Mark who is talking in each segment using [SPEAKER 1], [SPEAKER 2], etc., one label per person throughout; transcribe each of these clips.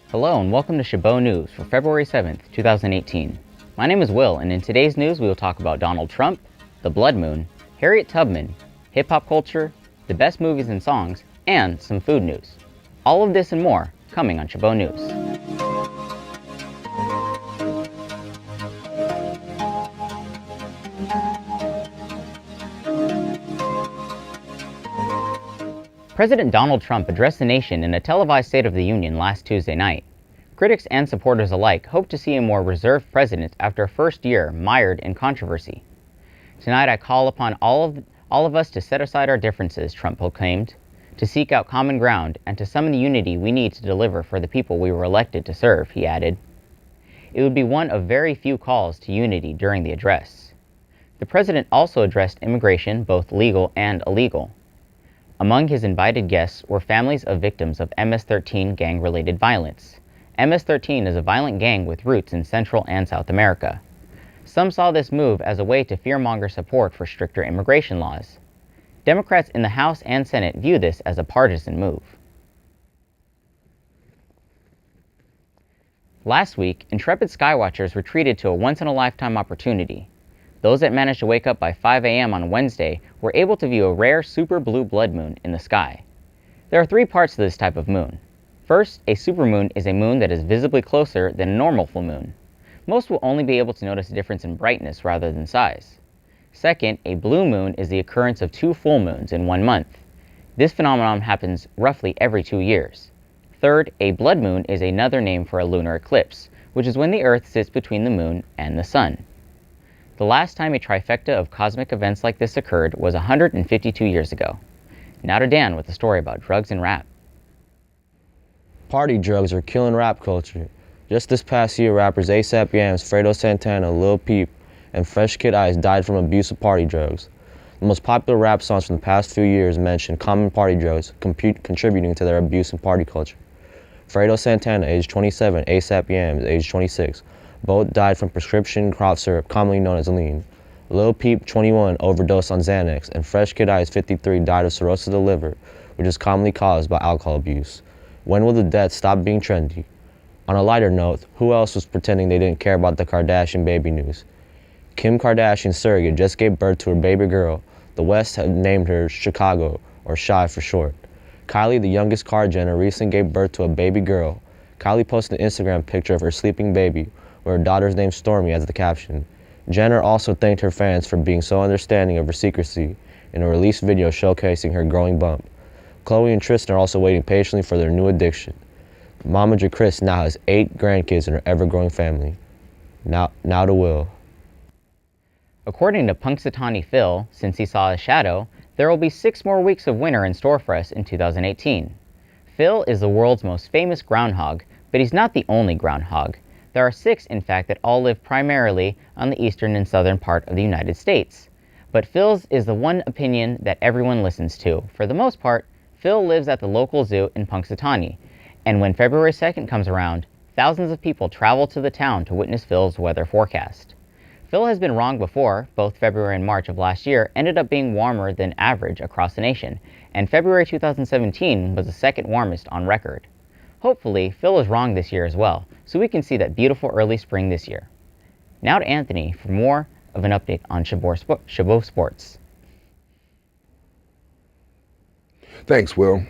[SPEAKER 1] Hello and welcome to Chabot News for February 7th, 2018. My name is Will, and in today's news we will talk about Donald Trump, the blood moon, Harriet Tubman, hip-hop culture, the best movies and songs, and some food news. All of this and more coming on Chabot News. President Donald Trump addressed the nation in a televised State of the Union last Tuesday night. Critics and supporters alike hope to see a more reserved president after a first year mired in controversy. Tonight I call upon all of us to set aside our differences, Trump proclaimed, to seek out common ground and to summon the unity we need to deliver for the people we were elected to serve, he added. It would be one of very few calls to unity during the address. The president also addressed immigration, both legal and illegal. Among his invited guests were families of victims of MS-13 gang-related violence. MS-13 is a violent gang with roots in Central and South America. Some saw this move as a way to fearmonger support for stricter immigration laws. Democrats in the House and Senate view this as a partisan move. Last week, intrepid skywatchers were treated to a once-in-a-lifetime opportunity. Those that managed to wake up by 5 a.m. on Wednesday were able to view a rare super blue blood moon in the sky. There are three parts to this type of moon. First, a supermoon is a moon that is visibly closer than a normal full moon. Most will only be able to notice a difference in brightness rather than size. Second, a blue moon is the occurrence of two full moons in 1 month. This phenomenon happens roughly every 2 years. Third, a blood moon is another name for a lunar eclipse, which is when the Earth sits between the moon and the sun. The last time a trifecta of cosmic events like this occurred was 152 years ago. Now to Dan with a story about drugs and rap.
[SPEAKER 2] Party drugs are killing rap culture. Just this past year, rappers A$AP Yams, Fredo Santana, Lil Peep, and Fresh Kid Ice died from abuse of party drugs. The most popular rap songs from the past few years mention common party drugs contributing to their abuse in party culture. Fredo Santana, age 27, A$AP Yams, age 26. Both died from prescription cough syrup, commonly known as lean. Lil Peep, 21, overdosed on Xanax, and Fresh Kid Ice, 53, died of cirrhosis of the liver, which is commonly caused by alcohol abuse. When will the deaths stop being trendy? On a lighter note, who else was pretending they didn't care about the Kardashian baby news? Kim Kardashian's surrogate just gave birth to her baby girl. The West had named her Chicago, or Shy for short. Kylie, the youngest Kar Jenner, recently gave birth to a baby girl. Kylie posted an Instagram picture of her sleeping baby, with her daughter's name Stormy as the caption. Jenner also thanked her fans for being so understanding of her secrecy in a released video showcasing her growing bump. Khloe and Tristan are also waiting patiently for their new addiction. Momager Chris now has 8 grandkids in her ever-growing family. Now to Will.
[SPEAKER 1] According to Punxsutawney Phil, since he saw a shadow, there will be 6 more weeks of winter in store for us in 2018. Phil is the world's most famous groundhog, but he's not the only groundhog. There are 6, in fact, that all live primarily on the eastern and southern part of the United States. But Phil's is the one opinion that everyone listens to. For the most part, Phil lives at the local zoo in Punxsutawney, and when February 2nd comes around, thousands of people travel to the town to witness Phil's weather forecast. Phil has been wrong before. Both February and March of last year ended up being warmer than average across the nation, and February 2017 was the second warmest on record. Hopefully, Phil is wrong this year as well, so we can see that beautiful early spring this year. Now to Anthony for more of an update on Chabot Sports.
[SPEAKER 3] Thanks, Will.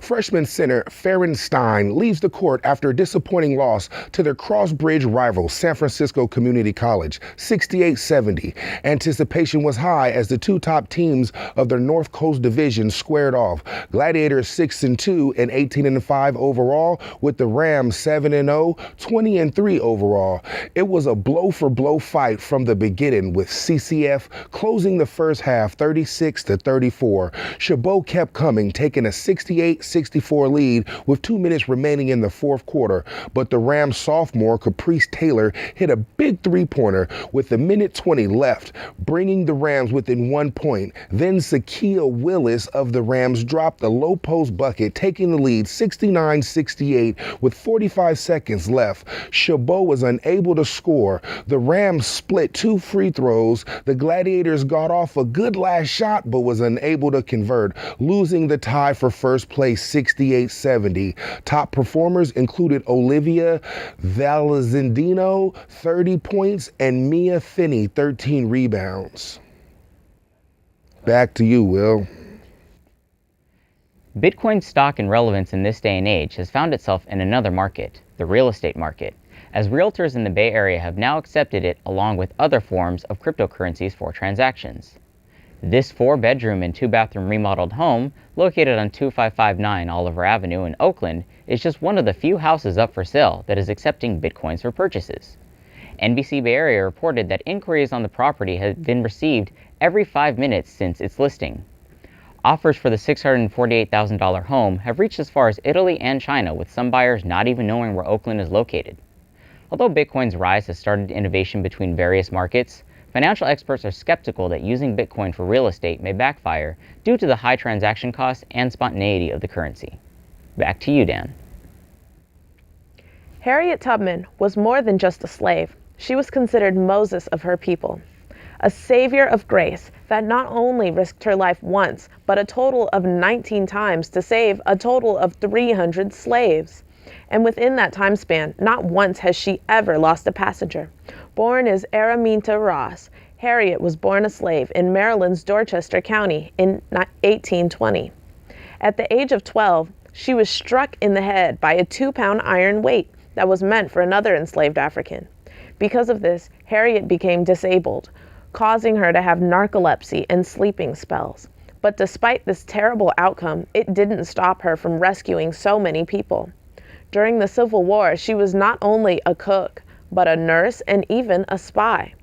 [SPEAKER 3] Freshman center Farron Stein leaves the court after a disappointing loss to their cross-bridge rival San Francisco Community College, 68-70. Anticipation was high as the two top teams of their North Coast division squared off. Gladiators 6-2 and 18-5 overall, with the Rams 7-0, 20-3 overall. It was a blow-for-blow fight from the beginning, with CCF closing the first half 36-34. Chabot kept coming, taking a 68-64 lead with 2 minutes remaining in the fourth quarter, but the Rams sophomore Caprice Taylor hit a big three-pointer with 1:20 left, bringing the Rams within 1 point. Then Shaquille Willis of the Rams dropped a low post bucket, taking the lead 69-68 with 45 seconds left. Chabot was unable to score. The Rams split 2 free throws. The Gladiators got off a good last shot but was unable to convert, losing the tie for first first place 68-70. Top performers included Olivia Valenzino, 30 points, and Mia Finney, 13 rebounds. Back to you, Will.
[SPEAKER 1] Bitcoin's stock and relevance in this day and age has found itself in another market, the real estate market, as realtors in the Bay Area have now accepted it along with other forms of cryptocurrencies for transactions. This 4-bedroom and 2-bathroom remodeled home, located on 2559 Oliver Avenue in Oakland, is just one of the few houses up for sale that is accepting Bitcoins for purchases. NBC Bay Area reported that inquiries on the property have been received every 5 minutes since its listing. Offers for the $648,000 home have reached as far as Italy and China, with some buyers not even knowing where Oakland is located. Although Bitcoin's rise has started innovation between various markets, financial experts are skeptical that using Bitcoin for real estate may backfire due to the high transaction costs and spontaneity of the currency. Back to you, Dan.
[SPEAKER 4] Harriet Tubman was more than just a slave. She was considered Moses of her people, a savior of grace that not only risked her life once, but a total of 19 times to save a total of 300 slaves. And within that time span, not once has she ever lost a passenger. Born as Araminta Ross, Harriet was born a slave in Maryland's Dorchester County in 1820. At the age of 12, she was struck in the head by a 2-pound iron weight that was meant for another enslaved African. Because of this, Harriet became disabled, causing her to have narcolepsy and sleeping spells. But despite this terrible outcome, it didn't stop her from rescuing so many people. During the Civil War, she was not only a cook, but a nurse and even a spy.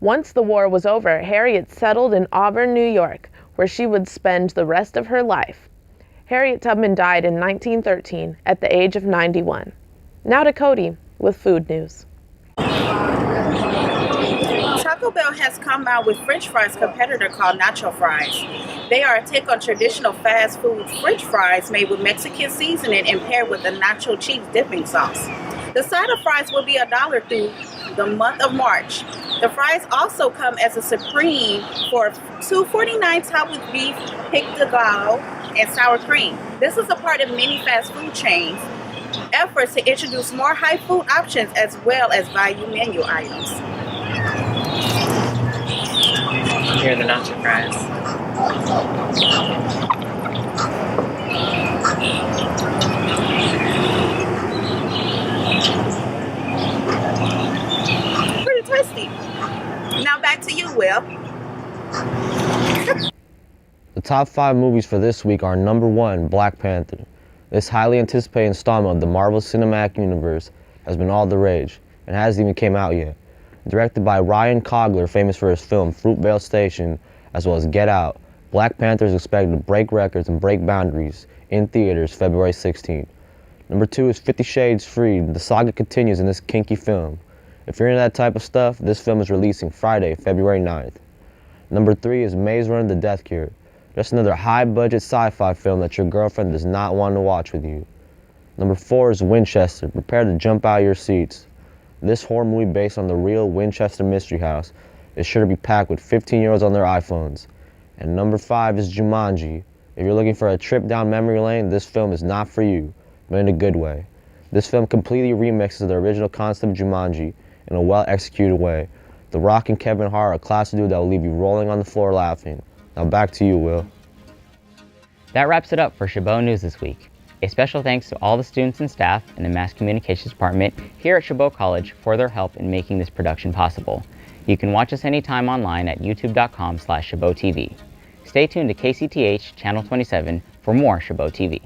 [SPEAKER 4] Once the war was over, Harriet settled in Auburn, New York, where she would spend the rest of her life. Harriet Tubman died in 1913 at the age of 91. Now to Cody with food news.
[SPEAKER 5] Taco Bell has come out with French fries competitor called Nacho Fries. They are a take on traditional fast food French fries made with Mexican seasoning and paired with a nacho cheese dipping sauce. The side of fries will be $1 through the month of March. The fries also come as a supreme for $2.49 topped with beef, pic de gallo, and sour cream. This is a part of many fast food chains' efforts to introduce more high food options as well as value menu items.
[SPEAKER 6] Here are the nacho fries.
[SPEAKER 5] Pretty tasty. Now back to you, Will.
[SPEAKER 2] The top 5 movies for this week are number 1, Black Panther. This highly anticipated installment of the Marvel Cinematic Universe has been all the rage and hasn't even came out yet. Directed by Ryan Coogler, famous for his film Fruitvale Station, as well as Get Out, Black Panther is expected to break records and break boundaries in theaters February 16. Number 2 is 50 Shades Freed. The saga continues in this kinky film. If you're into that type of stuff, this film is releasing Friday, February 9th. Number 3 is Maze Runner: The Death Cure. Just another high-budget sci-fi film that your girlfriend does not want to watch with you. Number 4 is Winchester. Prepare to jump out of your seats. This horror movie based on the real Winchester Mystery House is sure to be packed with 15-year-olds on their iPhones. And number 5 is Jumanji. If you're looking for a trip down memory lane, this film is not for you, but in a good way. This film completely remixes the original concept of Jumanji in a well-executed way. The Rock and Kevin Hart are a classic dude that will leave you rolling on the floor laughing. Now back to you, Will.
[SPEAKER 1] That wraps it up for Chabot News this week. A special thanks to all the students and staff in the Mass Communications Department here at Chabot College for their help in making this production possible. You can watch us anytime online at youtube.com/ChabotTV. Stay tuned to KCTH Channel 27 for more Chabot TV.